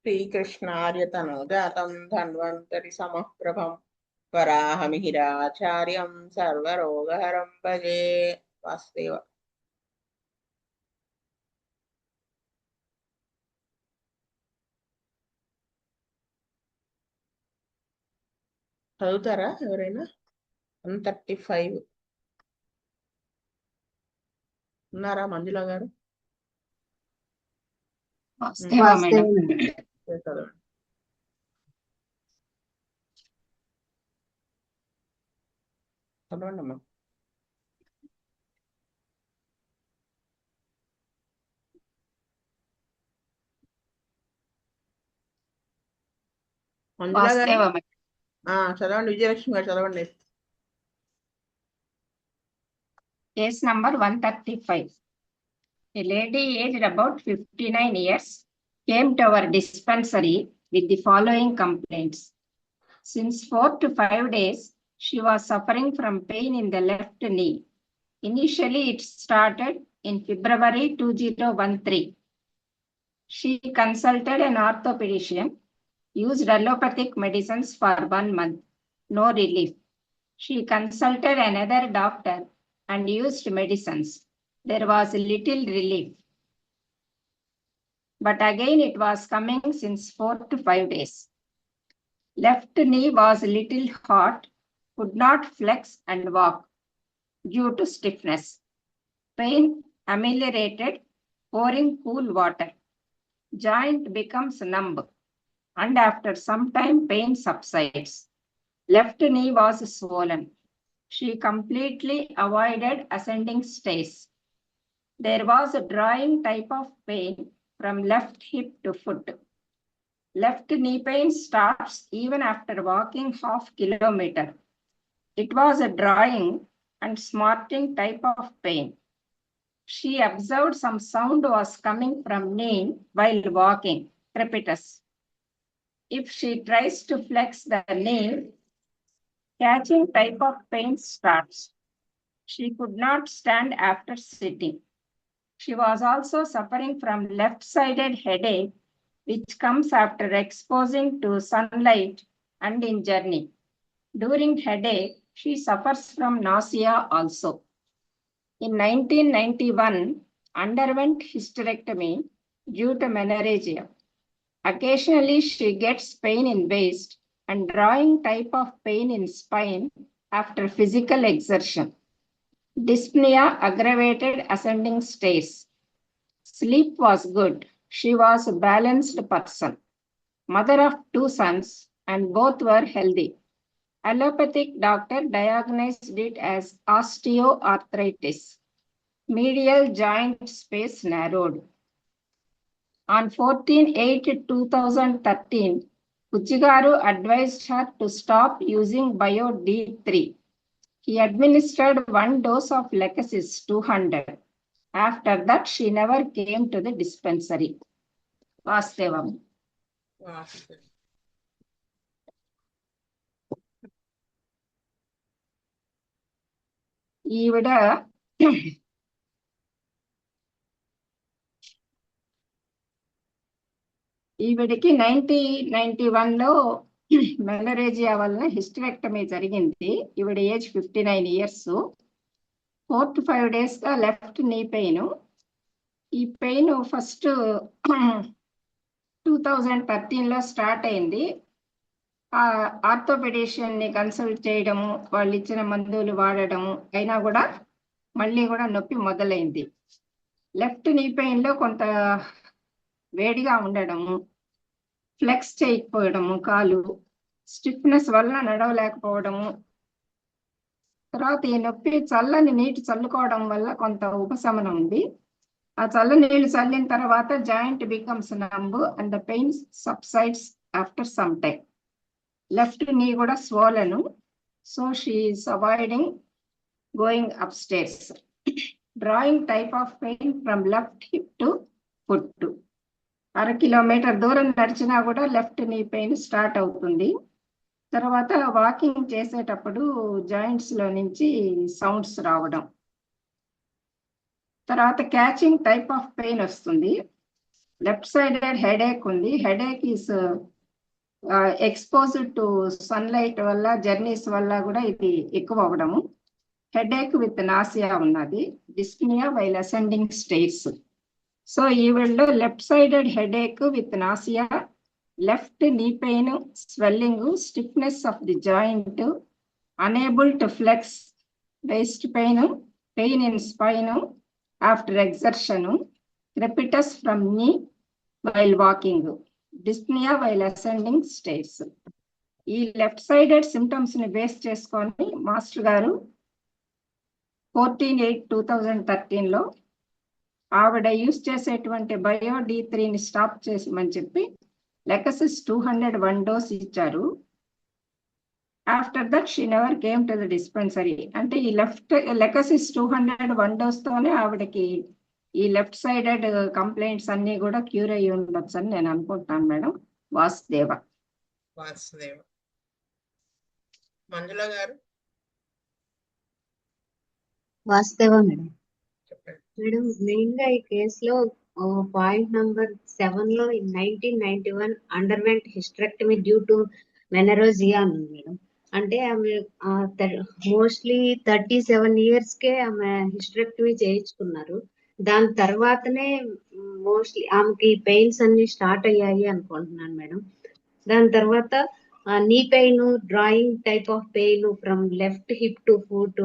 श्रीकृष्णार्यतनोजातं धन्वन्तरि समप्रभं वराहमिहिराचार्यं सर्वरोगहरं भजे। वासुदेव చదువుతారా ఎవరైనా? 135 ఉన్నారా మంజుల గారు? చదవండి. చదవండి అమ్మా. మంజుల గారు చదవండి. విజయలక్ష్మి గారు చదవండి. Case number 135. A lady aged about 59 years came to our dispensary with the following complaints. Since 4 to 5 days, she was suffering from pain in the left knee. Initially, it started in February 2013. She consulted an orthopedician, used allopathic medicines for 1 month, no relief. She consulted another doctor and used medicines. There was little relief. But again it was coming since 4 to 5 days. Left knee was little hot, could not flex and walk due to stiffness. Pain ameliorated, pouring cool water. Joint becomes numb, and after some time pain subsides. Left knee was swollen. She completely avoided ascending stairs. There was a drawing type of pain from left hip to foot. Left knee pain starts even after walking half kilometer. It was a drawing and smarting type of pain. She observed some sound was coming from knee while walking, crepitus. If she tries to flex the knee, catching type of pain starts. She could not stand after sitting. She was also suffering from left-sided headache, which comes after exposing to sunlight and in journey. During headache, she suffers from nausea also. In 1991, underwent hysterectomy due to menorrhagia. Occasionally, she gets pain in waist and drawing type of pain in spine after physical exertion. Dyspnea aggravated ascending stairs. Sleep was good. She was a balanced person. Mother of 2 sons and both were healthy. Allopathic doctor diagnosed it as osteoarthritis. Medial joint space narrowed. On 14/8/2013, Puchigaru advised her to stop using Bio D3. He administered 1 dose of Lecasis 200. After that, she never came to the dispensary. Vastevam. ఈవిడికి 1991లో మెలరేజియా వలన hysterectomy జరిగింది. ఈవిడ age 59 years. 4 to 5 days గా left knee pain. ఈ pain first 2013లో start అయింది. Orthopaedician ని consult చేయడము, వాళ్ళు ఇచ్చిన మందులు వాడడము అయినా కూడా మళ్ళీ కూడా నొప్పి మొదలైంది. లెఫ్ట్ నీ పెయిన్ లో కొంత వేడిగా ఉండడము, ఫ్లెక్స్ చేయకపోవడము, కాలు స్టిఫ్నెస్ వల్ల నడవలేకపోవడము. తర్వాత ఈ నొప్పి చల్లని నీటి చల్లుకోవడం వల్ల కొంత ఉపశమనం ఉంది. ఆ చల్లని నీళ్ళు చల్లిన తర్వాత joint becomes numb and the pain subsides after some time. Left knee కూడా స్వోలను, so she is avoiding going up stairs. Drawing type of pain from left hip to foot. 1/2 kilometer దూరం నడిచినా కూడా లెఫ్ట్ నీ పెయిన్ స్టార్ట్ అవుతుంది. తర్వాత walking చేసేటప్పుడు joints లో నుంచి సౌండ్స్ రావడం. తర్వాత క్యాచింగ్ టైప్ ఆఫ్ పెయిన్ వస్తుంది. లెఫ్ట్ సైడెడ్ హెడేక్ ఉంది. Headache is exposed to sunlight వల్ల, జర్నీస్ వల్ల కూడా ఇది ఎక్కువ అవ్వడము. హెడేక్ విత్ నాసియా ఉన్నది. Dyspnoea while ascending stairs. So ఈవిడలో left sided headache with nausea, left knee pain, swelling, stiffness of the joint, unable to flex, waist pain, pain in spine after exertion, crepitus from knee while walking, dyspnea while ascending stairs. ఈ left sided symptoms ని base చేసుకొని master గారు 14/8/2013 ఆవిడ use చేసేటువంటి bio D3ని stop చేసిమని చెప్పి Lachesis 201 dose ఇచ్చారు. After that she never came to the dispensary. అంటే ఈ లెఫ్ట్ లెకసిస్ 201 డోస్ తోనే ఆవిడకి ఈ లెఫ్ట్ సైడెడ్ కంప్లైంట్స్ అన్ని కూడా క్యూర్ అయ్యి ఉండొచ్చు అని నేను అనుకుంటున్నాను మేడం. వాసుదేవ. మంజుల గారు. వాస్తవ మేడం. మేడం మెయిన్ గా ఈ కేసులో పాయింట్ నంబర్ 7 లో 1991 అండర్వెంట్ హిస్టరెక్టమీ డ్యూ టు మెనరోజియా ఉంది మేడం. అంటే ఆమె మోస్ట్లీ 37 years కే ఆమె హిస్టరెక్టమీ చేయించుకున్నారు. దాని తర్వాతనే మోస్ట్లీ ఆమెకి పెయిన్స్ అన్ని స్టార్ట్ అయ్యాయి అనుకుంటున్నాను మేడం. దాని తర్వాత knee pain, drawing type of pain from left hip to foot,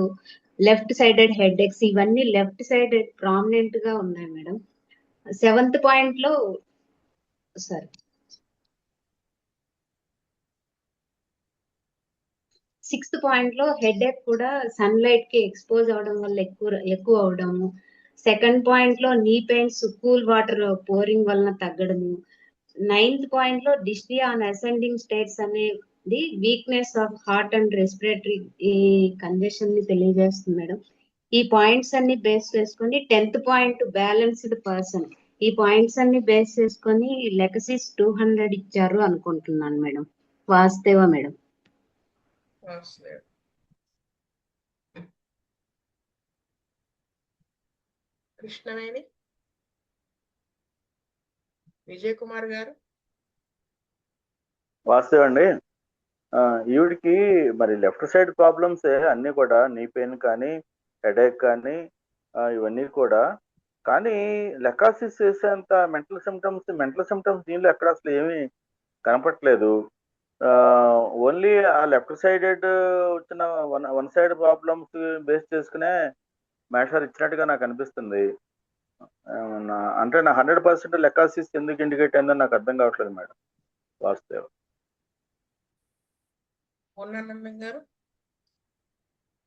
left sided head X, ఇవన్నీ లెఫ్ట్ సైడెడ్ ప్రామినెంట్ గా ఉన్నాయి మేడం. 7th పాయింట్ లో సారీ 6th పాయింట్ లో హెడ్ ఎక్ కూడా సన్లైట్ కి ఎక్స్పోజ్ అవడం వల్ల ఎక్కువ అవడము. 2nd పాయింట్ లో నీ పెయిన్స్ కూల్ వాటర్ పోరింగ్ వలన తగ్గడము. 9th పాయింట్ లో డిస్నియా ఆన్ అసెండింగ్ స్టేట్స్ అనేది weakness of heart and respiratory ఈ కంజెషన్ ని తెలియజేస్తుంది మేడం. ఈ పాయింట్స్ అన్ని బేస్ చేసుకొని 10th పాయింట్ బ్యాలెన్స్డ్ పర్సన్, ఈ పాయింట్స్ అన్ని బేస్ చేసుకొని లెకసిస్ 200 ఇచ్చారు అనుకుంటున్నాను మేడం. వాస్తవ మేడం. కృష్ణవేణి. విజయ్ కుమార్ గారు. వాస్తవం అండి. ఈవిడికి మరి లెఫ్ట్ సైడ్ ప్రాబ్లమ్స్ అన్నీ కూడా, నీ పెయిన్ కానీ, హెడేక్ కానీ, ఇవన్నీ కూడా. కానీ లెకాసిస్ చేసేంత మెంటల్ సిమ్టమ్స్ దీనిలో ఎక్కడ అసలు ఏమీ కనపట్లేదు. ఓన్లీ ఆ లెఫ్ట్ సైడెడ్ వచ్చిన వన్ సైడ్ ప్రాబ్లమ్స్ బేస్ చేసుకునే మేషర్ ఇచ్చినట్టుగా నాకు అనిపిస్తుంది. అంటే నా 100% లెకాసిస్ ఎందుకు ఇండికేట్ అయిందని నాకు అర్థం కావట్లేదు మేడం. వాస్తవం.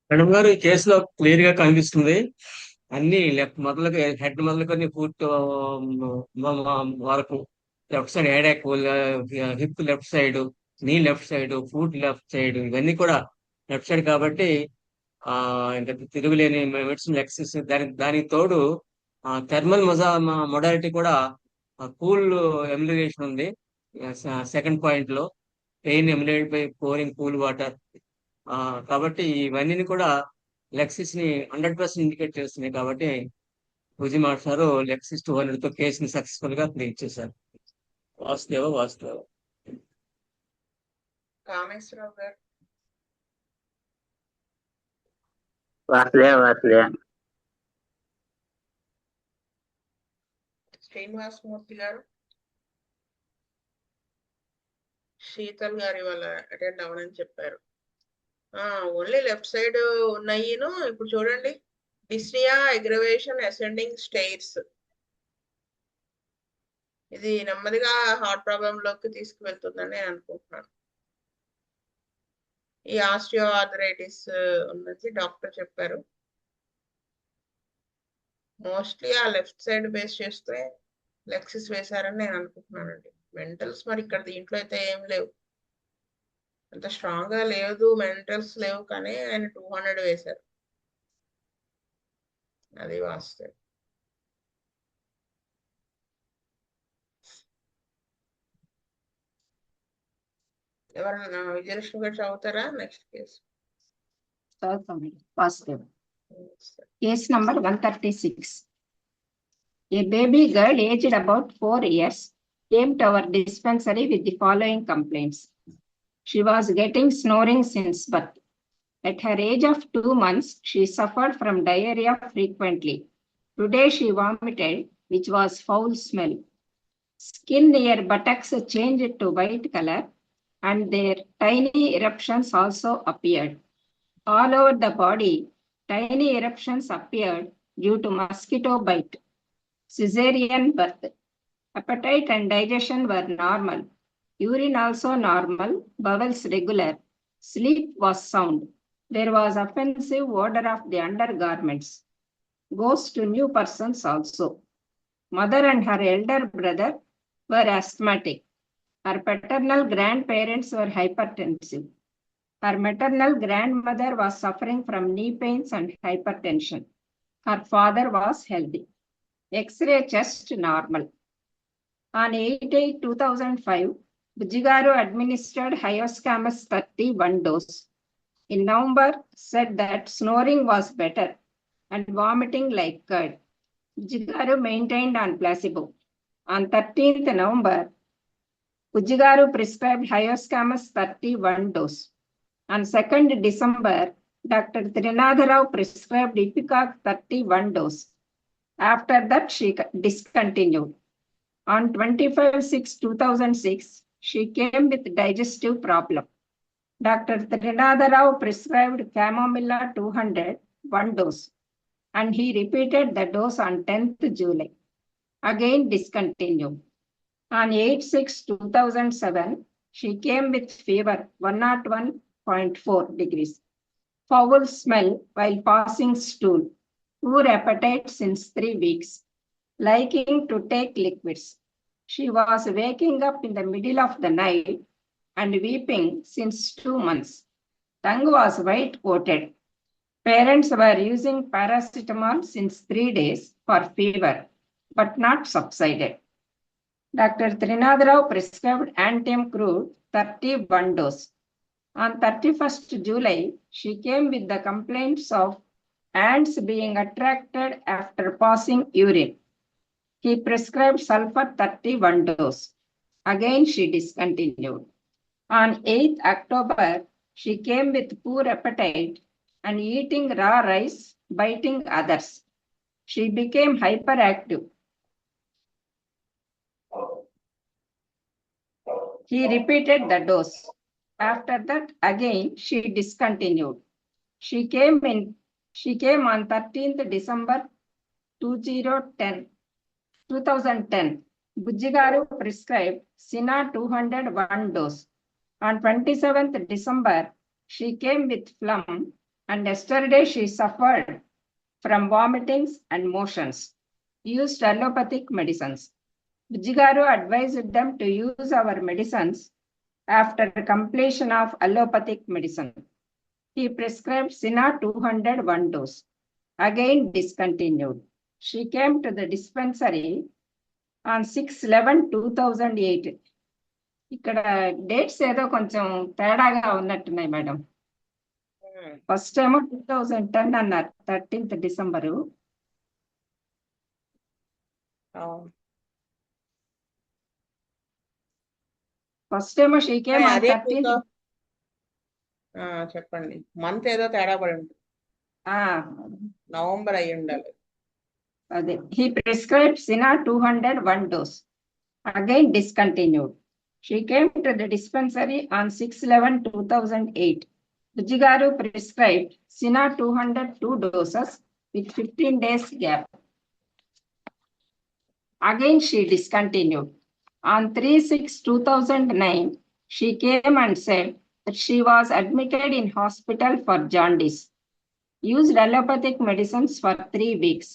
మేడం గారు, ఈ కేసులో క్లియర్ గా కనిపిస్తుంది. అన్ని హెడ్ మొదలుకొని ఫుట్ వరకు left side headache, hip left side, knee left side, foot left side, ఇవన్నీ కూడా లెఫ్ట్ సైడ్ కాబట్టి ఇంకా తిరుగులేని మెడిసిన్ ఎక్సెస్. దానికి తోడు థర్మల్ మొడాలిటీ కూడా కూల్ ఎమ్యులేషన్ ఉంది 2nd పాయింట్ లో. Pain emulated by pouring cool water. కాబట్టి ఇవన్నీ కూడా లెక్సిస్ ని 100% ఇండికేట్ చేస్తున్నాయి. కాబట్టి భుజి మాస్టారు లెక్సిస్ 200 తో కేసుని సక్సెస్ఫుల్ గా క్లియర్ చేశారు. వాస్తవ. కామేశ్వరరావు గారు. వాసుదేవ. శ్రీనివాసమూర్తి గారు. శీతల్ గారు ఇవాళ అటెండ్ అవ్వనని చెప్పారు. ఓన్లీ లెఫ్ట్ సైడ్ ఉన్నాయిను. ఇప్పుడు చూడండి, డిస్నియా, అగ్రవేషన్, అసెండింగ్ స్టైర్స్. ఇది నెమ్మదిగా హార్ట్ ప్రాబ్లం లోకి తీసుకువెళ్తుందని నేను అనుకుంటున్నాను. ఈ ఆస్టియో ఆర్థరైటిస్ ఉన్నది డాక్టర్ చెప్పారు. మోస్ట్లీ ఆ లెఫ్ట్ సైడ్ బేస్ చేస్తే లెక్సిస్ వేశారని నేను అనుకుంటున్నానండి. మెంటల్స్ మరి ఇక్కడ దీంట్లో అయితే ఏం లేవు, అంత స్ట్రాంగ్ గా లేదు, మెంటల్స్ లేవు. కానీ ఆయన 200 వేశారు. అది వాస్తవం. ఎవరన్నా విజయలక్ష్మి గారు చదువుతారా next case? Vasudeva. Case number 136. A baby girl aged about 4 years came to our dispensary with the following complaints. She was getting snoring since birth. At her age of 2 months, she suffered from diarrhea frequently. Today she vomited, which was foul smell. Skin near buttocks changed to white color, and their tiny eruptions also appeared. All over the body, tiny eruptions appeared due to mosquito bite. Caesarean birth. Appetite and digestion were normal. Urine also normal, bowels regular. Sleep was sound. There was offensive odor of the undergarments. Goes to new persons also. Mother and her elder brother were asthmatic. Her paternal grandparents were hypertensive. Her maternal grandmother was suffering from knee pains and hypertension. Her father was healthy. X-ray chest normal. On 8/8/2005, Bujjigaru administered Hyoscamus 30 dose. In November, said that snoring was better and vomiting like curd. Bujjigaru maintained on placebo. On 13th November, Bujjigaru prescribed Hyoscamus 30 dose. On 2nd December, Dr. Trinatha Rao prescribed Ipecac 30 dose. After that, she discontinued. On 25/6/2006, she came with digestive problem. Dr. Trinatha Rao prescribed Camomilla 200 dose, and he repeated the dose on 10th July. Again discontinued. On 8/6/2007, she came with fever 101.4 degrees, foul smell while passing stool, poor appetite since 3 weeks, liking to take liquids. She was waking up in the middle of the night and weeping since 2 months. Tongue was white coated. Parents were using paracetamol since 3 days for fever, but not subsided. Dr. Trinatha Rao prescribed Antium Crude 31 dose. On 31st July, she came with the complaints of ants being attracted after passing urine. He prescribed sulfur 31 dose. Again, she discontinued. On 8th October, she came with poor appetite and eating raw rice, biting others. She became hyperactive. He repeated the dose. After that, again, she discontinued. She came on 13th December 2010. Bujjigaru prescribed Sina 201 dose. On 27th December, she came with phlegm, and yesterday she suffered from vomitings and motions. Used allopathic medicines. Bujjigaru advised them to use our medicines after completion of allopathic medicine. He prescribed Sina 201 dose. Again discontinued. She came to the dispensary on 6/11/2008. ఇక్కడ dates ఏదో కొంచెం తేడాగా ఉన్నట్టున్నాయి madam. First ఏమో 2010 అన్నారు, 13th December. First ఏమో she came on 13th. చెప్పండి, month ఏదో తేడా పడి ఉంటుంది. నవంబర్ అయి ఉండాలి. అదే. He prescribed Sina 201 dose. Again discontinued. She came to the dispensary on 6/11/2008. Bujjigaru prescribed Sina 202 doses with 15 days gap. Again she discontinued. On 3/6/2009, she came and said that she was admitted in hospital for jaundice. Used allopathic medicines for 3 weeks.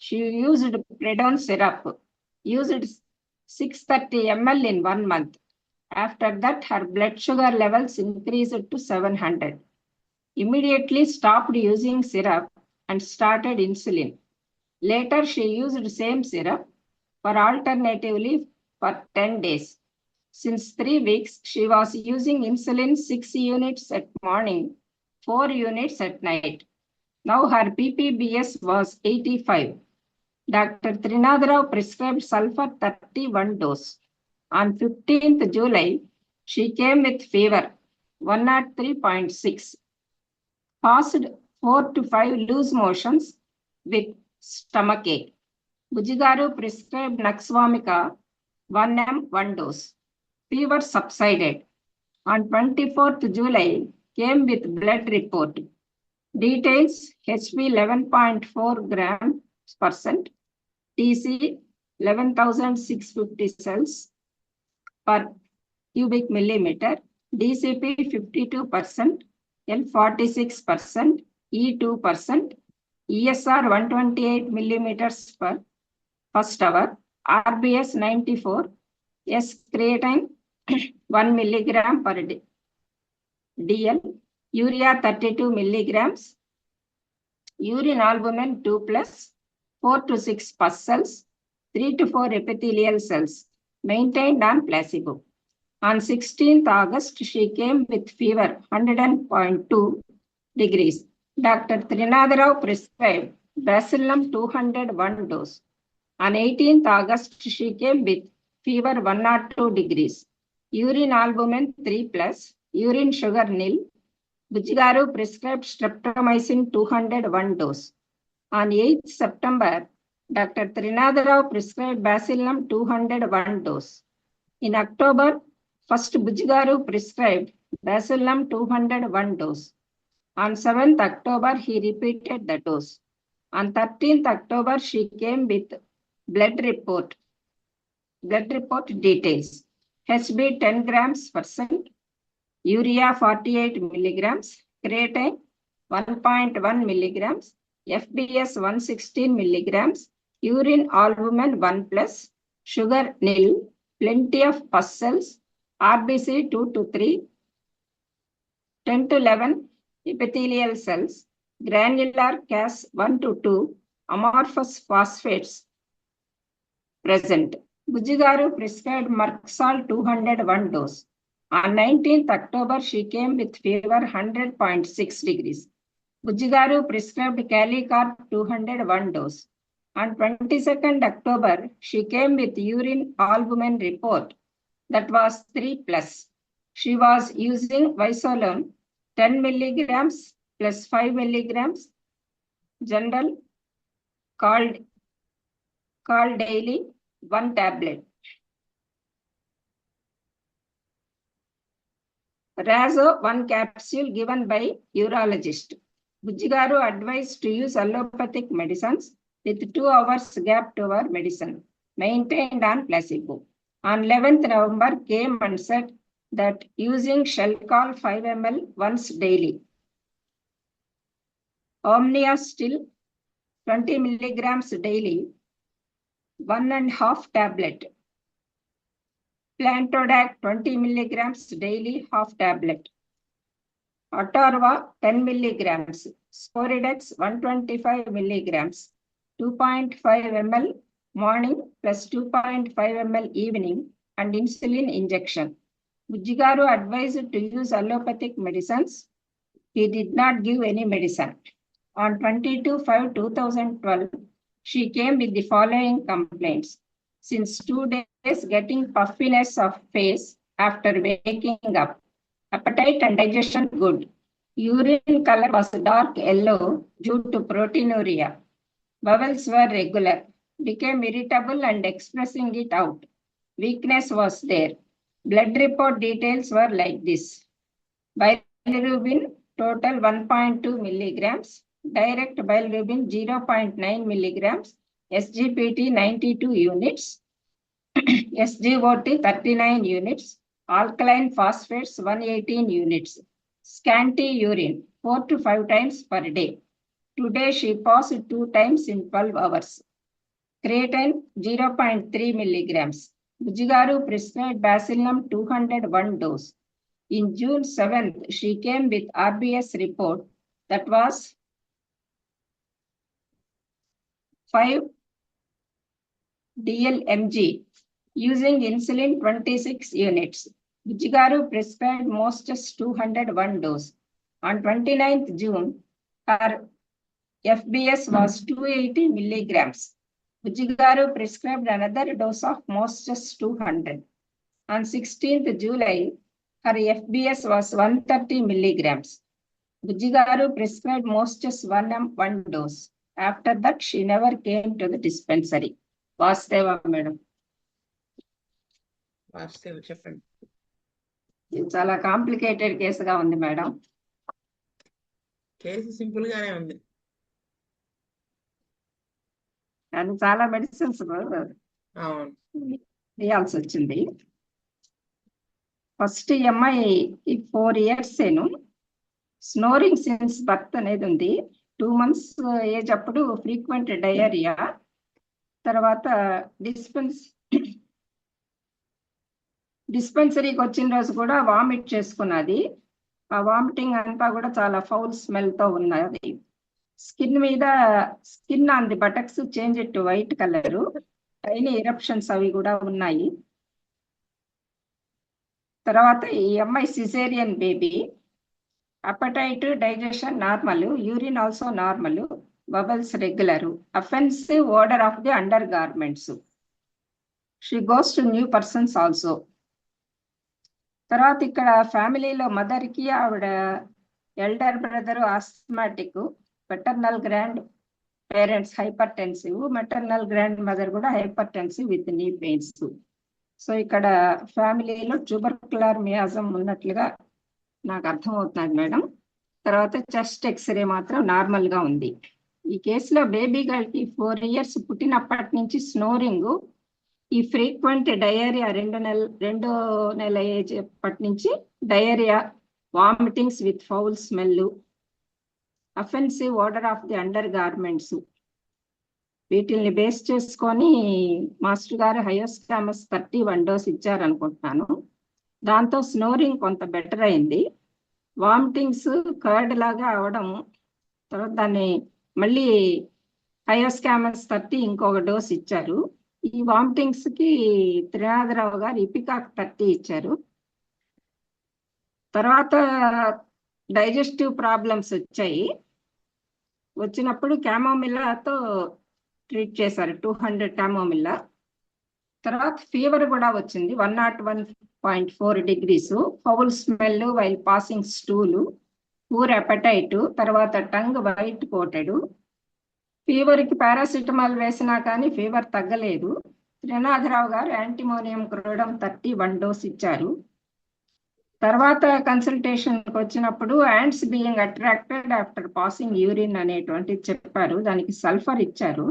She used Predone syrup. Used 630 ml in 1 month. After that, her blood sugar levels increased to 700. Immediately stopped using syrup and started insulin. Later, she used same syrup for alternatively for 10 days. Since 3 weeks, she was using insulin 6 units at morning, 4 units at night. Now her PPBS was 85. Dr. Trinath Rao prescribed sulfur 31 dose. On 15th July, she came with fever 103.6, caused 4 to 5 loose motions with stomachache. Bujigaru prescribed Naxvamica 1 mg 1 dose. Fever subsided. On 24th July, came with blood report. Details: HB 11.4 grams percent, TC 11,650 cells per cubic millimeter, DCP 52%, L 46%, E 2%, ESR 128 millimeters per first hour, RBS 94, S creatine 1 milligram per DL, urea 32 milligrams, urine albumin 2+, 4 to 6 pus cells, 3 to 4 epithelial cells, maintained on placebo. On 16th August, she came with fever 100.2 degrees. Dr. Trinath Rao prescribed Bacillum 201 dose. On 18th August, she came with fever 102 degrees. Urine albumin 3+, urine sugar nil. Bujigaru prescribed streptomycin 201 dose. On 8th September, Dr. Trinath Rao prescribed Bacillum 201 dose. In October, first Bujigaru prescribed Bacillum 201 dose. On 7th October, he repeated the dose. On 13th October, she came with blood report details. HB 10 grams percent, urea 48 milligrams, creatine 1.1 milligrams, FBS 116 milligrams, urine albumin 1+, sugar nil, plenty of pus cells, RBC 2 to 3, 10 to 11 epithelial cells, granular Cas 1 to 2, amorphous phosphates present. Bujigaru prescribed Merxal 201 dose. On 19th October, she came with fever 100.6 degrees. Bujigaru prescribed Calicarb 201 dose. On 22nd October, she came with urine albumin report that was 3+. She was using Visolone 10 milligrams plus 5 milligrams, general, called daily, 1 tablet. Razo 1 capsule given by urologist. Bujigaru advised to use allopathic medicines with 2 hours gap to our medicine, maintained on placebo. On 11th November, came and said that using Shelcal 5 ml once daily. Omnia still 20 milligrams daily, 1.5 tablet. Plantodac 20 milligrams daily, half tablet. Atarva 10 milligrams. Sporidex 125 milligrams. 2.5 ml morning plus 2.5 ml evening and insulin injection. Bujigaru advised to use allopathic medicines. He did not give any medicine. On 22/5/2012, she came with the following complaints. Since 2 days, getting puffiness of face after waking up. Appetite and digestion good. Urine color was dark yellow due to proteinuria. Bowels were regular. Became irritable and expressing it out. Weakness was there. Blood report details were like this. Bilirubin total 1.2 milligrams. Direct bilirubin 0.9 milligrams. SGPT 92 units. SGOT 39 units. Alkaline phosphates 118 units. Scanty urine 4 to 5 times per day. Today she passed 2 times in 12 hours. Creatine 0.3 milligrams. Bujigaru prescribed Bacillum 201 dose. In June 7th, she came with RBS report that was 5 DLMG using insulin 26 units. Bujigaru prescribed Mostus 201 dose. On 29th June, her FBS was 280 milligrams. Bujji garu prescribed another dose of Mostus 200. On 16th July, her FBS was 130 milligrams. Bujji garu prescribed Mostus 1 dose. After that, she never came to the dispensary. Vasudeva madam. వాస్తవం చెప్పండి. ఇది చాలా complicated కేసుగా ఉంది madam. Case simple గానే ఉంది. కానీ చాలా medicines అవును. వేయాల్సి వచ్చింది. ఫస్ట్ అమ్మాయి 4 years స్నోరింగ్ సిన్స్ బర్త్ అనేది ఉంది. 2 months ఏజ్ అప్పుడు ఫ్రీక్వెంట్ డయేరియా. తర్వాత డిస్పెన్సరీకి వచ్చిన రోజు కూడా వామిట్ చేసుకున్నది. ఆ వామిటింగ్ అంతా కూడా చాలా ఫౌల్ స్మెల్ తో ఉన్నది. Skin on the buttocks change to white colour. అయిన ఎరప్షన్స్ అవి కూడా ఉన్నాయి. తర్వాత ఈ అమ్మాయి caesarean baby. Appetite, digestion normal, urine also normal, bowels regular, offensive odour of the undergarments. She goes to new persons also. తర్వాత ఇక్కడ ఫ్యామిలీలో మదర్ కి ఆవిడ elder brother asthmatic, maternal grandparents hypertensive, maternal grandmother కూడా hypertensive with knee pains. So ఇక్కడ ఫ్యామిలీలో tubercular miasm ఉన్నట్లుగా నాకు అర్థమవుతున్నది మేడం. తర్వాత చెస్ట్ ఎక్స్రే మాత్రం నార్మల్ గా ఉంది. ఈ కేసులో బేబీ గర్ల్ కి 4 years పుట్టినప్పటి నుంచి స్నోరింగ్, ఈ ఫ్రీక్వెంట్ డయేరియా 2 నెల ఏజ్ అప్పటి నుంచి diarrhoea, vomitings with foul smell, offensive order of the under garments. వీటిల్ని బేస్ చేసుకొని మాస్టర్ గారు హయోస్కామస్ 31 dose ఇచ్చారనుకుంటున్నాను. దాంతో స్నోరింగ్ కొంత బెటర్ అయింది. వామిటింగ్స్ కర్డ్ లాగా అవడం, తర్వాత దాన్ని మళ్ళీ హయోస్కామస్ 30 ఇంకొక డోస్ ఇచ్చారు. ఈ వామిటింగ్స్ కి త్రినాథరావు గారు ఇపికాక్ 30 ఇచ్చారు. తర్వాత డైజెస్టివ్ ప్రాబ్లమ్స్ వచ్చినప్పుడు క్యామోమిల్లాతో ట్రీట్ చేశారు, 200 క్యామోమిల్లా. తర్వాత ఫీవర్ కూడా వచ్చింది, 101.4 degrees, foul smell while passing stool, poor appetite, తర్వాత టంగ్ వైట్ కోటెడ్. ఫీవర్కి పారాసిటమాల్ వేసినా కానీ ఫీవర్ తగ్గలేదు. త్రినాథరావు గారు యాంటీమోనియం క్రోడమ్ 31 dose ఇచ్చారు. తర్వాత కన్సల్టేషన్కి వచ్చినప్పుడు ants being attracted after passing urine అనేటువంటిది చెప్పారు. దానికి సల్ఫర్ ఇచ్చారు.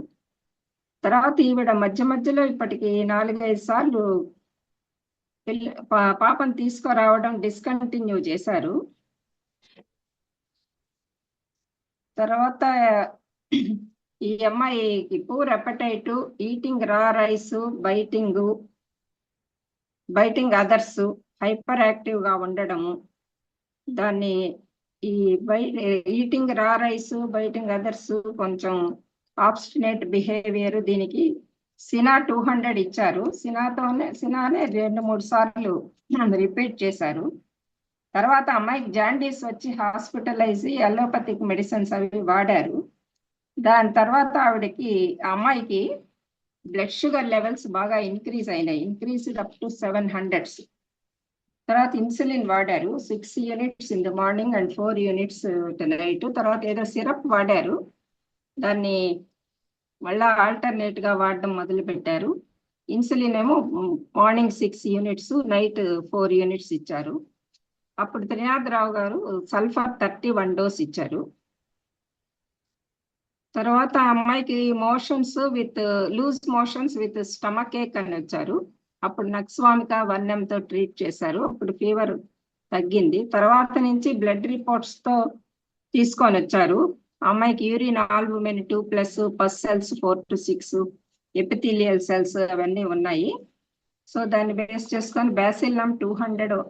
తర్వాత ఈవిడ మధ్యలో ఇప్పటికి 4-5 సార్లు పాపను తీసుకురావడం డిస్కంటిన్యూ చేశారు. తర్వాత ఈ అమ్మాయికి poor appetite, eating raw rice, biting others, hyper active గా ఉండడము. దాన్ని ఈ eating raw rice, biting others కొంచెం ఆబ్స్టినేట్ బిహేవియర్. దీనికి సినా 200 ఇచ్చారు. సినానే 2-3 సార్లు రిపీట్ చేశారు. తర్వాత అమ్మాయికి జాండీస్ వచ్చి హాస్పిటలైజ్, అలోపతిక్ మెడిసిన్స్ అవి వాడారు. దాని తర్వాత అమ్మాయికి బ్లడ్ షుగర్ లెవెల్స్ బాగా ఇంక్రీజ్ అయినాయి, ఇంక్రీజ్డ్ అప్ టు 700. తర్వాత ఇన్సులిన్ వాడారు, 6 units in the morning and 4 units night. తర్వాత ఏదో సిరప్ వాడారు, దాన్ని మళ్ళా ఆల్టర్నేట్ గా వాడడం మొదలు పెట్టారు. ఇన్సులిన్ ఏమో మార్నింగ్ 6 units, నైట్ 4 units ఇచ్చారు. అప్పుడు త్రినాథరావు గారు సల్ఫర్ 31 dose ఇచ్చారు. తర్వాత అమ్మాయికి లూజ్ మోషన్స్ విత్ స్టమక్ ఏక్ అని వచ్చారు. అప్పుడు నక్స్వామిక 1 mg తో ట్రీట్ చేశారు. అప్పుడు ఫీవర్ తగ్గింది. తర్వాత నుంచి బ్లడ్ రిపోర్ట్స్ తో తీసుకొని వచ్చారు. అమ్మాయికి urine albumin 2+, pus cells 4 to 6, epithelial cells అవన్నీ ఉన్నాయి. సో దాన్ని బేస్ చేసుకొని బ్యాసిల్లం 200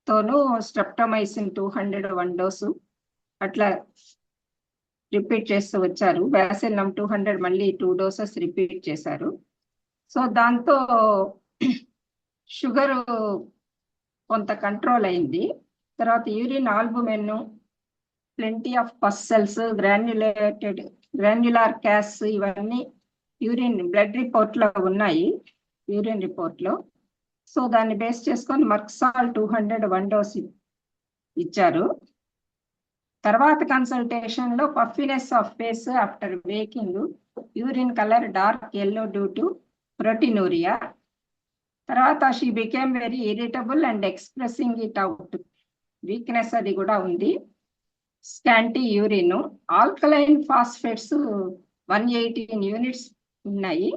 తోను స్ట్రెప్టోమైసిన్ 200 1 dose అట్లా రిపీట్ చేస్తూ వచ్చారు. బ్యాసిల్లం 200 మళ్ళీ 2 doses రిపీట్ చేశారు. సో దాంతో షుగర్ కొంత కంట్రోల్ అయింది. తర్వాత urine albumin, plenty of pus cells, granular casts ఇవన్నీ యూరిన్ బ్లడ్ రిపోర్ట్ లో ఉన్నాయి, యూరిన్ రిపోర్ట్ లో. సో దాన్ని బేస్ చేసుకొని మర్క్సాల్ 200 1 డోస్ ఇచ్చారు. తర్వాత కన్సల్టేషన్ లో puffiness of face after waking, urine colour dark yellow due to proteinuria. తర్వాత she became very irritable and expressing it out, weakness అది కూడా ఉంది. Scanty urine, alkaline phosphates 118 units ఉన్నాయి.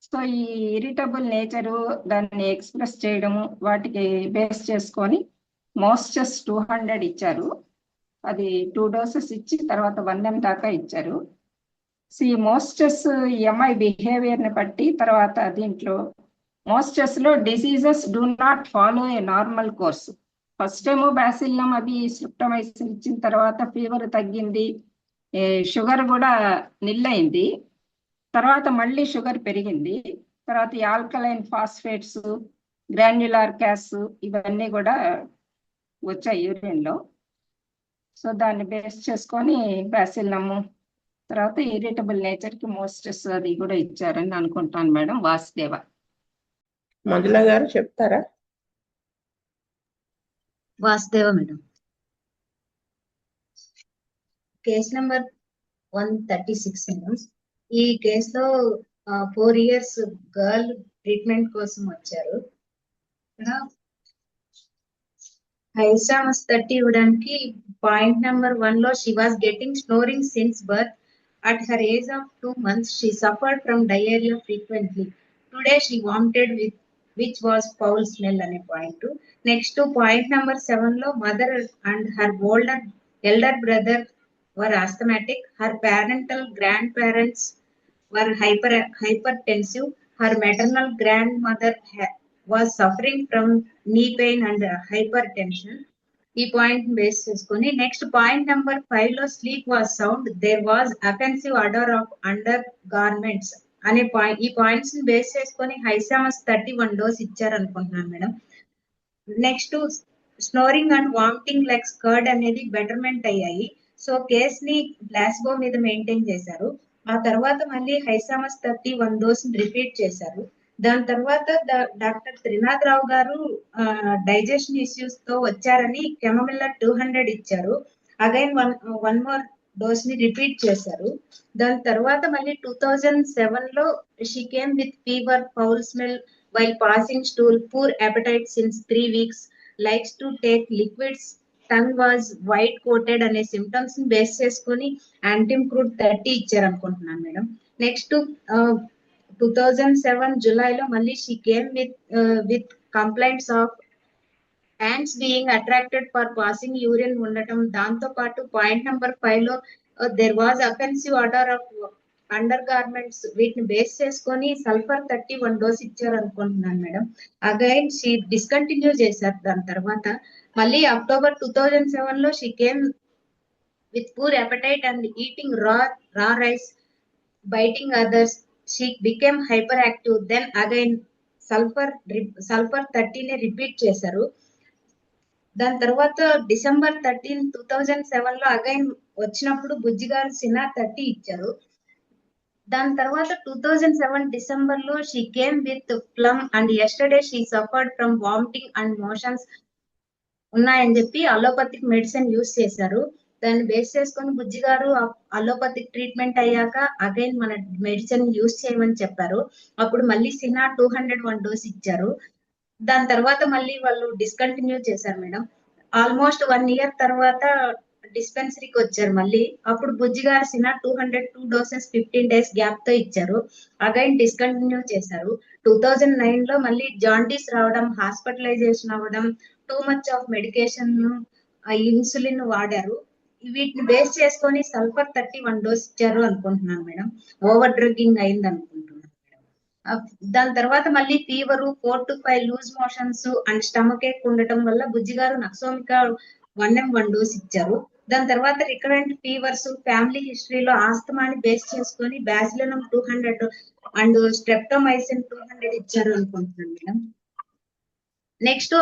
సో ఈ ఇరిటబుల్ నేచరు దాన్ని ఎక్స్ప్రెస్ చేయడము వాటికి బేస్ చేసుకొని మోస్టస్ 200 ఇచ్చారు. అది 2 డోసెస్ ఇచ్చి తర్వాత 1 m దాకా ఇచ్చారు. సో ఈ మోస్టస్ ఎంఐ బిహేవియర్ ని బట్టి తర్వాత దీంట్లో మోస్టస్ లో diseases do not follow A normal course. First ఏమో బ్యాసిల్లం అవి స్ట్రిప్టమైసిన్ ఇచ్చిన తర్వాత ఫీవర్ తగ్గింది, షుగర్ కూడా నిల్లైంది. తర్వాత మళ్ళీ షుగర్ పెరిగింది. తర్వాత ఈ ఆల్కలైన్ ఫాస్ఫేట్స్, గ్రాన్యులార్ క్యాస్ ఇవన్నీ కూడా వచ్చాయి యూరిన్ లో. సో దాన్ని బేస్ చేసుకొని బ్యాసిల్లము తర్వాత ఇరిటబుల్ నేచర్ కి మోస్టస్ అది కూడా ఇచ్చారని అనుకుంటాను మేడం. వాసుదేవ. మంజుల గారు చెప్తారా? Vasudeva madam. Case number 136 madam. ఈ కేసులో 4 years గర్ల్ ట్రీట్మెంట్ కోసం వచ్చారు. ఇక్కడ హైసామస్ 30 ఇవ్వడానికి పాయింట్ నెంబర్ 1 లో she was getting snoring since birth. At her age of 2 months she suffered from diarrhoea frequently. Today she vomited with which was foul smell అనే point. Next point number 7 లో mother and her elder brother were asthmatic. Her parental grandparents were hypertensive. Her maternal grandmother was suffering from knee pain and hypertension. ఈ point base చేసుకొని next point number 5 లో sleep was sound, there was offensive odour of undergarments అనే point. ఈ points ని base చేసుకొని hyoscyamus 31 dose ఇచ్చారు అనుకుంటున్నాను madam. Next snoring and vomiting like scared అనేది బెటర్మెంట్ అయ్యాయి. సో కేస్ ని గ్లాస్గో మీద మెయింటైన్ చేశారు. ఆ తర్వాత మళ్ళీ హైసామస్ 31 డోస్ రిపీట్ చేశారు. దాని తర్వాత డాక్టర్ త్రినాథ్ రావు గారు డైజెషన్ ఇష్యూస్ తో వచ్చారని కెమమిల్లా 200 ఇచ్చారు. అగైన్ వన్ మోర్ డోస్ ని రిపీట్ చేశారు. దాని తర్వాత మళ్ళీ 2007 లో she came with fever, foul smell while passing stool, poor appetite since 3 weeks, likes to take liquids, tongue was white coated అనే సిమ్టమ్స్ ని బేస్ చేసుకుని యాంటిమ్క్రూడ్ 30 ఇచ్చారు అనుకుంటున్నాను మేడం. నెక్స్ట్ 2007 జులైలో మళ్ళీ she came with complaints of hands being attracted for passing urine ఉండటం. దాంతో పాటు పాయింట్ నెంబర్ 5 లో there was offensive order of under garments. వీటిని బేస్ చేసుకొని సల్ఫర్ 31 డోస్ ఇచ్చారు అనుకుంటున్నాను మేడం. అగైన్ షీ డిస్కంటిన్యూ చేశారు. దాని తర్వాత మళ్ళీ అక్టోబర్ 2007 లో she came with poor appetite and eating raw rice, biting others. She became hyperactive. Then again sulphur 30 ని రిపీట్ చేశారు. దాని తర్వాత డిసెంబర్ 13, 2007 లో అగైన్ వచ్చినప్పుడు బుజ్జి గారు సినా 30 ఇచ్చారు. దాని తర్వాత 2007 డిసెంబర్ లో she came with plum and yesterday she suffered from vomiting and motions ఉన్నాయని చెప్పి అలోపతిక్ మెడిసిన్ యూజ్ చేశారు. దాన్ని బేస్ చేసుకొని బుజ్జి గారు అలోపతిక్ ట్రీట్మెంట్ అయ్యాక అగైన్ మన మెడిసిన్ యూజ్ చేయమని చెప్పారు. అప్పుడు మళ్ళీ సినా 201 డోస్ ఇచ్చారు. దాని తర్వాత మళ్ళీ వాళ్ళు డిస్కంటిన్యూ చేశారు మేడం. ఆల్మోస్ట్ 1 year తర్వాత డిస్పెన్సరీకి వచ్చారు మళ్ళీ. అప్పుడు బుజ్జి గారు సినా 202 డోసెస్ 15 days గ్యాప్ తో ఇచ్చారు. అగైన్ డిస్కంటిన్యూ చేశారు. 2009 లో మళ్ళీ జాండీస్ రావడం, హాస్పిటలైజేషన్ అవ్వడం, too much of medication, insulin వాడారు. వీటిని బేస్ చేసుకొని సల్ఫర్ 31 డోస్ ఇచ్చారు అనుకుంటున్నాను మేడం. ఓవర్ డ్రగ్గింగ్ అయింది అనుకుంటున్నాను మేడం. దాని తర్వాత మళ్ళీ fever, 4 to 5 loose motions and stomach ache ఉండటం వల్ల బుజ్జి గారు నక్సోమికా 1 డోస్ ఇచ్చారు. దాని తర్వాత రికరెంట్ ఫీవర్స్, ఫ్యామిలీ హిస్టరీలో ఆస్తమాని బేస్ చేసుకొని బ్యాసిలినం 200 అండ్ స్ట్రెప్టోమైసిన్ 200 ఇచ్చారు అనుకుంటున్నాను మేడం. నెక్స్ట్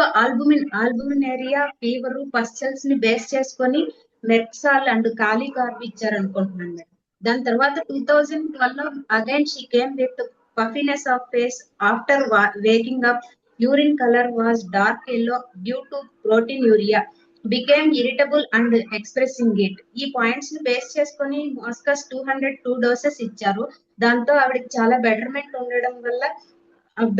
ఆల్బుమినేరియా, ఫీవర్, పస్టల్స్ ని బేస్ చేసుకొని మెర్క్సాల్ అండ్ కాలీకార్బ్ ఇచ్చారు అనుకుంటున్నాను మేడం. దాని తర్వాత 2012 again she came with puffiness of face after waking up. Urine color was dark yellow due to proteinuria. Became irritable and expressing it. ఈ points ని base చేసుకొని మోస్కస్ 202 doses ఇచ్చారు. దాంతో ఆవిడకి చాలా బెటర్మెంట్ ఉండడం వల్ల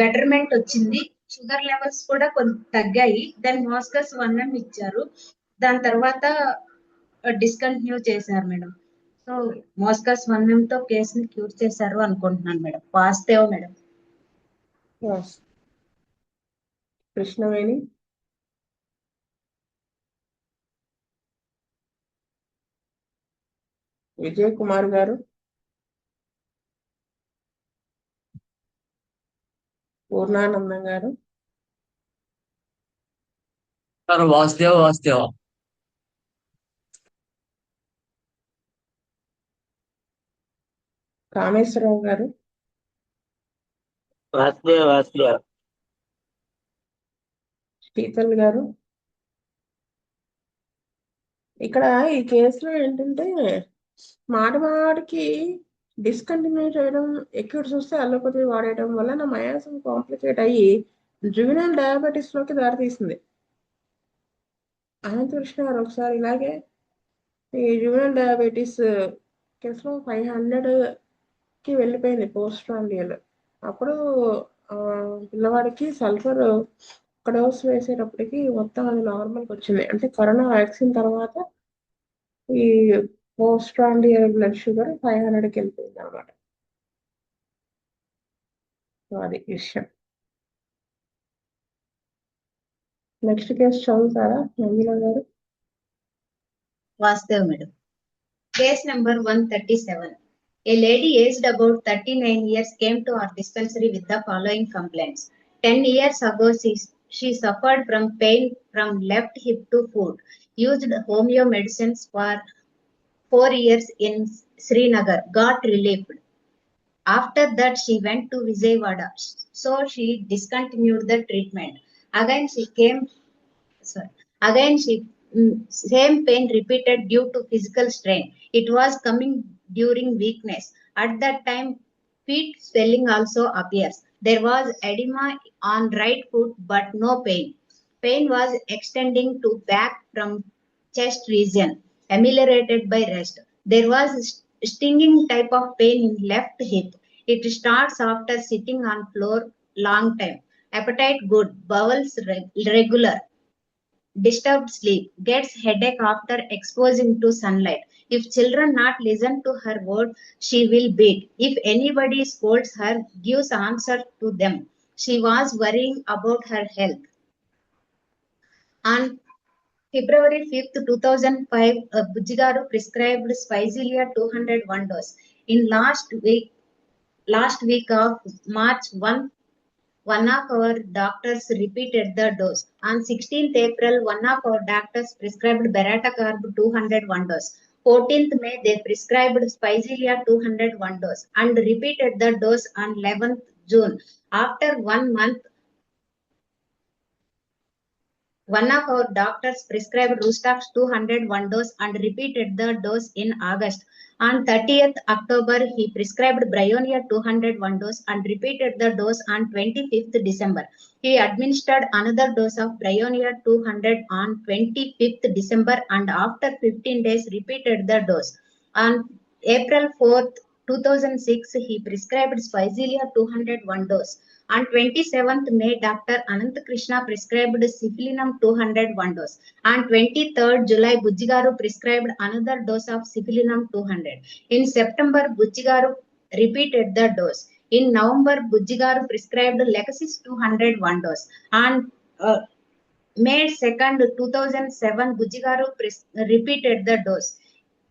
బెటర్మెంట్ వచ్చింది. షుగర్ లెవెల్స్ కూడా కొంచెం తగ్గాయి. దెన్ మోస్కస్ 1M ఇచ్చారు. దాని తర్వాత డిస్కంటిన్యూ చేశారు మేడం. సో మోస్కస్ 1M తో కేసుని క్యూర్ చేశారు అనుకుంటున్నాను మేడం. వాస్తవ మేడం. కృష్ణవేణి. విజయ్ కుమార్ గారు. పూర్ణానందం గారు. సార్ వాసుదేవ. కామేశ్వరరావు గారు. వాసుదేవ. శీతల్ గారు. ఇక్కడ ఈ కేసులో ఏంటంటే మాటికి డిస్కంటిన్యూ చేయడం, ఎక్యూట్స్ వస్తే అలోపతి వాడేయడం వల్ల నా మయాసం కాంప్లికేట్ అయ్యి జువినల్ డయాబెటీస్ లోకి దారితీసింది. అనంతకృష్ణ గారు ఒకసారి ఇలాగే ఈ జువినల్ డయాబెటీస్ కేసులో 500కి వెళ్ళిపోయింది పోస్ట్ ప్రాండియల్. అప్పుడు పిల్లవాడికి సల్ఫర్ ఒక డోస్ వేసేటప్పటికి మొత్తం అది నార్మల్కి వచ్చింది. అంటే కరోనా వ్యాక్సిన్ తర్వాత ఈ పోస్ట్ ప్రాండియల్ బ్లడ్ షుగర్ 500కి వెళ్ళిపోయింది అనమాట. అది విషయం. నెక్స్ట్ కేసు చదువుతారా మంజుల గారు? వాస్తవ madam. Case number 137. A lady aged about 39 years came to our dispensary with the following complaints. 10 years ago, she suffered from pain from left hip to foot. Used homeo medicines for 4 years in Srinagar. Got relieved. After that, she went to Vijayawada. So she discontinued the treatment. Again, same pain repeated due to physical strain. It was coming during weakness. At that time, feet swelling also appears. There was edema on right foot but no pain. Pain was extending to back from chest region, ameliorated by rest. There was stinging type of pain in left hip. It starts after sitting on floor long time. Appetite good, bowels regular. Disturbed sleep, gets headache after exposing to sunlight. If children not listen to her word, she will beat. If anybody scolds her, gives answer to them. She was worrying about her health. On February 5th, 2005, Bujjigaru prescribed Spizilia 201 dose. In last week of March 1 of our doctors repeated the dose. On 16th April, 1 of our doctors prescribed Beratacarb 201 dose. 14th May, they prescribed Spizilia 201 dose and repeated the dose on 11th June. After 1 month, 1 of our doctors prescribed Rustax 201 dose and repeated the dose in August. On 30th October, he prescribed Bryonia 201 dose and repeated the dose on 25th December. He administered another dose of Bryonia 200 on 25th December and after 15 days repeated the dose. On April 4th, 2006, he prescribed Spizilia 201 dose. On 27th May, Dr. Anant Krishna prescribed Cipilinum 201 dose. On 23rd July, Bujjigaru prescribed another dose of Cipilinum 200. In September, Bujjigaru repeated the dose. In November, Bujjigaru prescribed Lexis 201 dose. On May 2nd, 2007, Bujjigaru repeated the dose.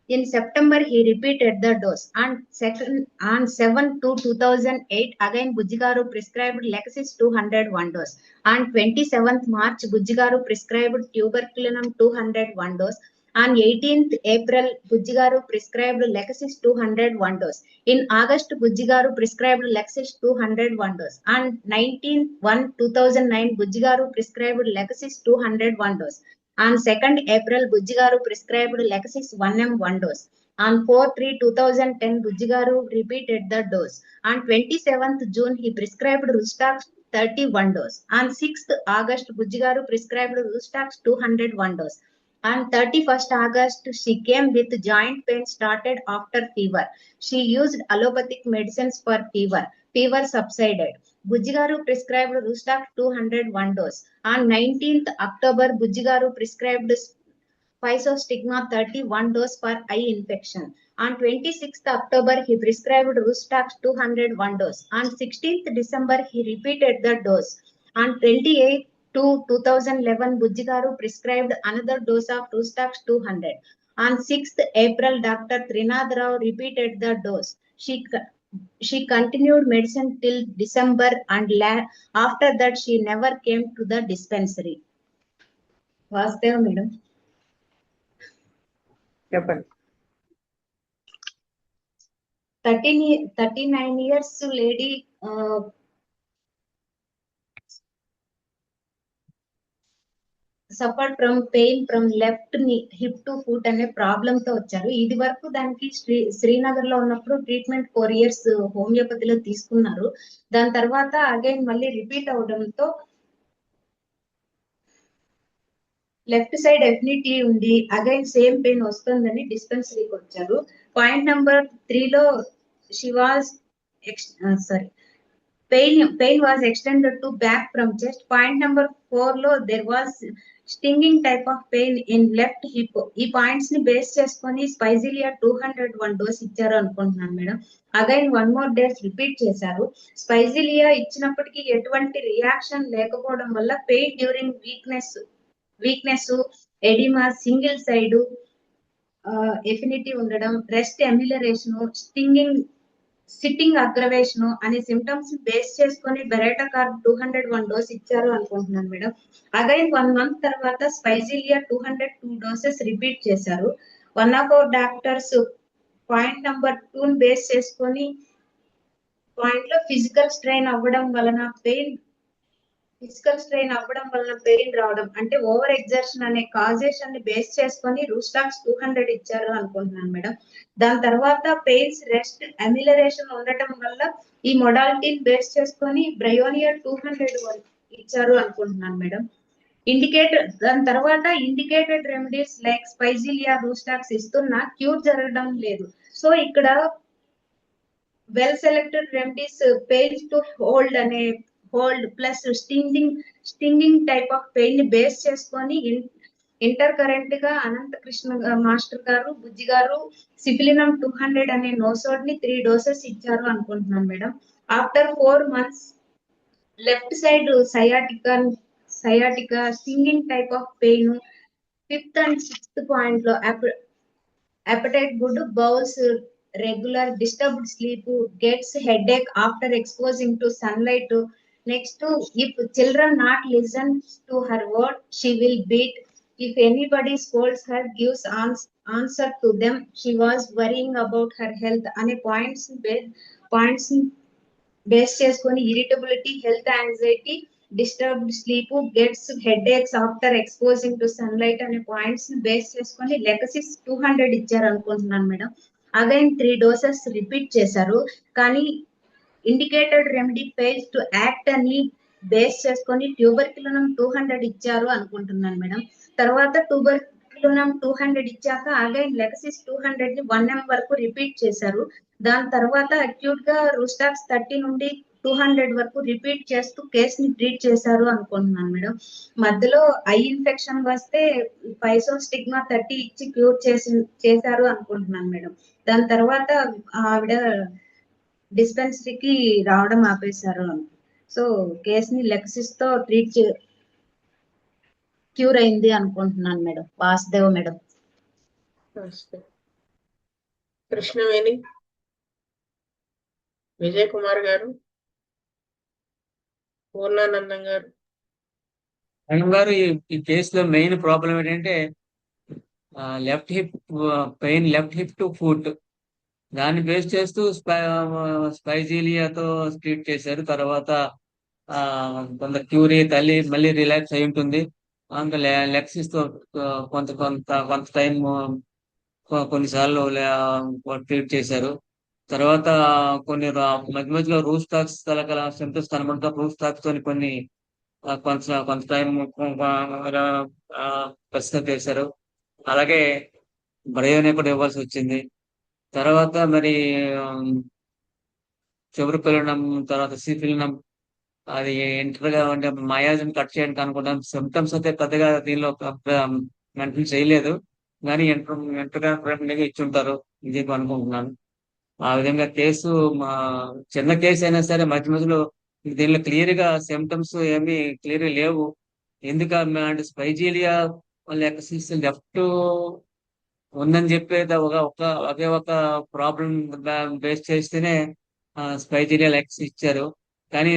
In September, he repeated the dose. On 7/2/2008, again Bujjigaru prescribed Lexis 201 dose. On 27th March, Bujjigaru prescribed Tuberculinum 201 dose. On 18th April, Bujjigaru prescribed Lexis 201 dose. In August, Bujjigaru prescribed Lexis 201 dose. On 19/1/2009, Bujjigaru prescribed Lexis 201 dose. On 2nd April, Bujjigaru prescribed Lexis 1M 1 dose. On 4/3/2010, Bujjigaru repeated the dose. On 27th June, he prescribed Rustax 31 dose. On 6th August, Bujjigaru prescribed Rustax 201 dose. On 31st August, she came with joint pain started after fever. She used allopathic medicines for fever. Fever subsided. Bujjigaru prescribed Rustax 201 dose. On 19th October, Bujjigaru prescribed Physostigma 31 dose for eye infection. On 26th October, he prescribed Rustax 201 dose. On 16th December, he repeated the dose. On 28/2/2011, Bujjigaru prescribed another dose of Rustax 200. On 6th April, Dr. Trinath Rao repeated the dose. She continued medicine till December and after that she never came to the dispensary. Vastev madam. చెప్పండి. 39 years lady suffered from pain from left hip to foot అనే problem తో వచ్చారు. ఇది వరకు దానికి శ్రీనగర్ లో ఉన్నప్పుడు treatment 4 years హోమియోపతిలో తీసుకున్నారు. దాని తర్వాత అగైన్ మళ్ళీ రిపీట్ అవడంతో లెఫ్ట్ సైడ్ ఎఫినిటీ ఉంది, అగైన్ సేమ్ పెయిన్ వస్తుందని డిస్పెన్సరీకి వచ్చారు. పాయింట్ నెంబర్ 3 లో she was pain was extended to back from chest. Point number 4 లో there was stinging type of pain in left hip. ఈ పాయింట్స్ ని base చేసుకొని స్పైజిలియా 201 dose ఇచ్చారు అనుకుంటున్నాను madam. Again 1 more days repeat చేశారు. స్పైజిలియా ఇచ్చినప్పటికీ ఎటువంటి రియాక్షన్ లేకపోవడం వల్ల pain during weakness oedema single side affinity ఉండడం, రెస్ట్ ఎమిలరేషన్, సిట్టింగ్ అగ్రవేషన్ అనే సిమ్టమ్స్ బేస్ చేసుకొని బెరేటా కార్బ్ 201 డోస్ ఇచ్చారు అనుకుంటున్నాను మేడం. అగైన్ 1 month తర్వాత స్పైజిలియా 202 డోసెస్ రిపీట్ చేశారు. One of our doctors point number 2 base చేసుకొని పాయింట్ లో ఫిజికల్ స్ట్రెయిన్ అవ్వడం వలన పెయిన్ రావడం అంటే ఓవర్ ఎగ్జర్షన్ అనే కాజేషన్ ని బేస్ చేసుకొని రూస్టాక్స్ 200 ఇచ్చారు అనుకుంటున్నాను మేడం. దాని తర్వాత పెయిన్స్ రెస్ట్ అమిలరేషన్ ఉండటం వల్ల ఈ మొడాలిటీని బేస్ చేసుకొని బ్రయోనియా 200 ఇచ్చారు అనుకుంటున్నాను మేడం. దాని తర్వాత ఇండికేటెడ్ రెమెడీస్ లైక్ స్పైజిలియా రూస్టాక్స్ ఇస్తున్నా క్యూర్ జరగడం లేదు. సో ఇక్కడ well selected remedies pains to hold plus stinging type of pain ని బేస్ చేసుకొని ఇంటర్ కరెంట్ గా అనంత కృష్ణ మాస్టర్ గారు బుజ్జిగారు సిఫిలినం 200 అనే నోసోడ్ ని 3 డోసెస్ ఇచ్చారు అనుకుంటున్నాను madam. After 4 months left side sciatica stinging type of pain 5th and 6th point లో appetite good, bowels regular, disturbed sleep, gets headache after exposing to sunlight. Next, if children not listen to her word, she will beat. If anybody scolds her, gives answer to them, she was worrying about her health. అనే points base చేసుకొని irritability, health anxiety, disturbed sleep, gets headaches after exposing to sunlight అనే points ని base చేసుకొని Lachesis 200 ఇచ్చారు అనుకుంటున్నాను madam. Again 3 doses repeat చేశారు. కానీ indicated remedy fails to act అని బేస్ చేసుకొని ట్యూబర్క్యులినం 200 ఇచ్చారు అనుకుంటున్నాను మేడం. తర్వాత ట్యూబర్క్యులినం 200 ఇచ్చాక అగైన్ లెకసిస్ 200 ని 1 m వరకు రిపీట్ చేశారు. దాని తర్వాత అక్యూట్ గా రూస్టాక్స్ 30 నుండి 200 వరకు రిపీట్ చేస్తూ కేసుని ట్రీట్ చేశారు అనుకుంటున్నాను మేడం. మధ్యలో ఐ ఇన్ఫెక్షన్ వస్తే ఫైసోస్టిగ్మా 30 ఇచ్చి క్యూర్ చేశారు అనుకుంటున్నాను మేడం. దాని తర్వాత ఆవిడ డిస్పెన్సరీకి రావడం ఆపేశారు. సో కేసుని లెక్సిస్ తో క్యూర్ అయింది అనుకుంటున్నాను మేడం. వాసుదేవ్ మేడం. కృష్ణవేణి విజయ్ కుమార్ గారు, పూర్ణానందం గారు. మేడం గారు, ఈ కేసులో మెయిన్ ప్రాబ్లం ఏంటంటే left hip pain, left hip to foot, దాన్ని బేస్ చేస్తూ స్పైజీలియాతో ట్రీట్ చేశారు. తర్వాత కొంత క్యూరీ తల్లి మళ్ళీ రిలాక్స్ అయి ఉంటుంది. ఇంకా లెక్సిస్ తో కొంత టైం కొన్నిసార్లు ట్రీట్ చేశారు. తర్వాత మధ్య మధ్యలో రూట్ స్టాక్స్ తలకల సింటమ్స్ కనబడతా రూట్ స్టాక్స్ తోని కొంత టైం ప్రస్తుతం చేశారు. అలాగే బ్రయోనే కూడా ఇవ్వాల్సి వచ్చింది. తర్వాత మరి చివరి పిల్లడం, తర్వాత సిఫిలినం, అది ఇంటర్గా అంటే మయాజం కట్ చేయడానికి అనుకుంటాం. సిమ్టమ్స్ అయితే పెద్దగా దీనిలో మెన్షన్ చేయలేదు, కానీ ఇంటర్గా ఇచ్చి ఉంటారు ఇది అనుకుంటున్నాను. ఆ విధంగా కేసు మా చిన్న కేసు అయినా సరే మధ్య మధ్యలో దీనిలో క్లియర్ గా సిమ్టమ్స్ ఏమీ క్లియర్ లేవు. ఎందుకంటే స్పైజీలియా లేక లెఫ్ట్ ఉందని చెప్పేది ఒకే ఒక ప్రాబ్లం బేస్ చేస్తేనే స్పైజీలియా లెగ్స్ ఇచ్చారు. కానీ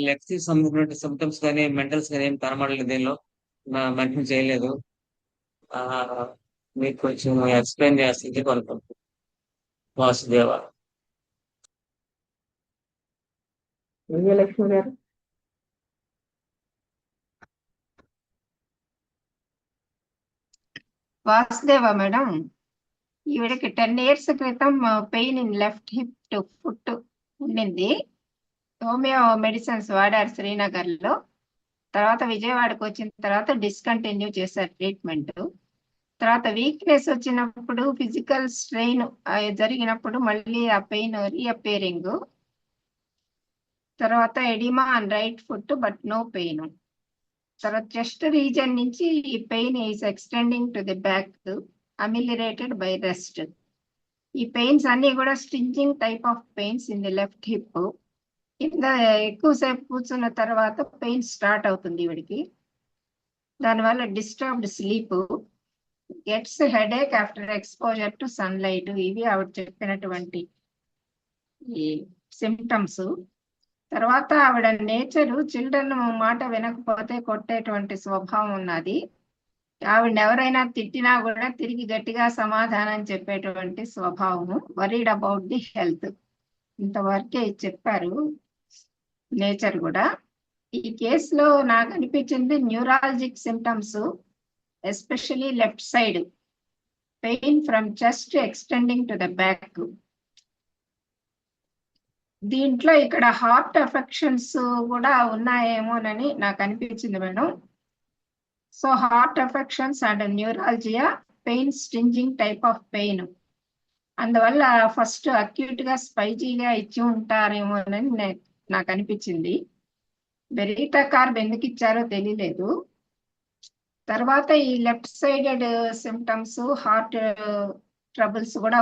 లెగ్స్ సంబంధించిన సిమ్టమ్స్ కానీ మెంటల్స్ కానీ ఏం కనబడలేదు, దీనిలో మెన్షన్ చేయలేదు. ఆ, మీకు కొంచెం ఎక్స్ప్లెయిన్ చేస్తుంది అనుకుంటున్నాను. వాసుదేవ. విజయలక్ష్మి గారు. వాసుదేవ మేడం, ఈవిడకి 10 years క్రితం pain in left hip to foot ఉండింది. హోమియో మెడిసిన్స్ వాడారు శ్రీనగర్ లో. తర్వాత విజయవాడకు వచ్చిన తర్వాత డిస్కంటిన్యూ చేశారు ట్రీట్మెంట్. తర్వాత వీక్నెస్ వచ్చినప్పుడు, ఫిజికల్ స్ట్రెయిన్ జరిగినప్పుడు మళ్ళీ ఆ పెయిన్ రీఅపేరింగ్. తర్వాత oedema and right foot but no pain. తర్వాత చెస్ట్ రీజన్ నుంచి ఈ pain is extending to the back, ameliorated by rest. ఈ పెయిన్స్ అన్ని కూడా stinging type of pains in the left hip. కింద ఎక్కువసేపు కూర్చున్న తర్వాత పెయిన్ స్టార్ట్ అవుతుంది వీడికి. దానివల్ల disturbed sleep, gets headache after exposure to sunlight. ఇవి ఆవిడ చెప్పినటువంటి ఈ సిమ్టమ్స్. తర్వాత ఆవిడ నేచరు చిల్డ్రన్ మాట వినకపోతే కొట్టేటువంటి స్వభావం ఉన్నది. ఆవిడ ఎవరైనా తిట్టినా కూడా తిరిగి గట్టిగా సమాధానం చెప్పేటువంటి స్వభావము. Worried about the health. ఇంతవరకే చెప్పారు నేచర్ కూడా. ఈ కేసులో నాకు అనిపించింది neurologic symptoms, especially left side pain from chest extending to the back. దీంట్లో ఇక్కడ హార్ట్ ఎఫెక్షన్స్ కూడా ఉన్నాయేమోనని నాకు అనిపించింది madam. So heart affections and neuralgia, pain stinging type of pain. అందువల్ల ఫస్ట్ అక్యూట్ గా స్పైజీగా ఇచ్చి ఉంటారేమోనని నాకు అనిపించింది. బెరీటా కార్బ్ ఎందుకు ఇచ్చారో తెలియలేదు. తర్వాత ఈ left sided symptoms, heart troubles కూడా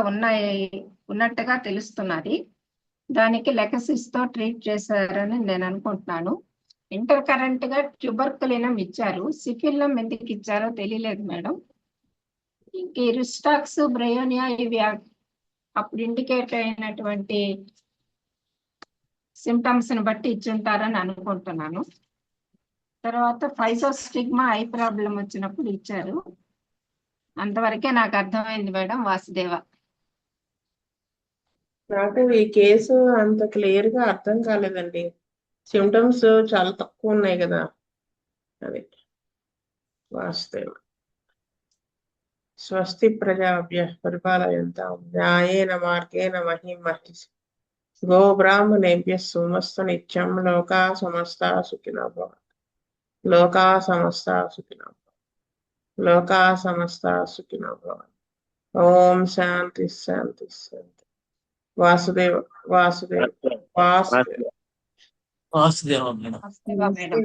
ఉన్నట్టుగా తెలుస్తున్నది. దానికి లెకసిస్ తో ట్రీట్ చేశారని నేను అనుకుంటున్నాను. ఇంటర్ కరెంట్ గా ట్యూబర్కులినం ఇచ్చారు. సిఫిలినం ఎందుకు ఇచ్చారో తెలియలేదు మేడం. ఇంక రిస్టాక్స్, బ్రయోనియా ఇవి అప్పుడు ఇండికేట్ అయినటువంటి సిమ్టమ్స్ ని బట్టి ఇచ్చుంటారని అనుకుంటున్నాను. తర్వాత ఫైజోస్టిగ్మా ఐ ప్రాబ్లం వచ్చినప్పుడు ఇచ్చారు. అంతవరకే నాకు అర్థమైంది మేడం. వాసుదేవ. నాకు ఈ కేసు అంత క్లియర్ గా అర్థం కాలేదండి. సిమ్టమ్స్ చాలా తక్కువ ఉన్నాయి కదా, అది వాస్తవ. స్వస్తి ప్రజాభ్య పరిపాలయంతాం న్యాయేన మార్గేణ మహిం మహిషి గో బ్రాహ్మణేభ్య సుమస్తు నిత్యం లోకా సమస్తా సుఖినో భవంతు. లోకా సమస్తా సుఖినో భవంతు. లోకా సమస్తా సుఖినో భవంతు. ఓం శాంతి శాంతి శాంతి. వాసుదేవ వాసుదేవ వాసుదేవ. వాసుదేవ మేడం. వాసుదేవ మేడం.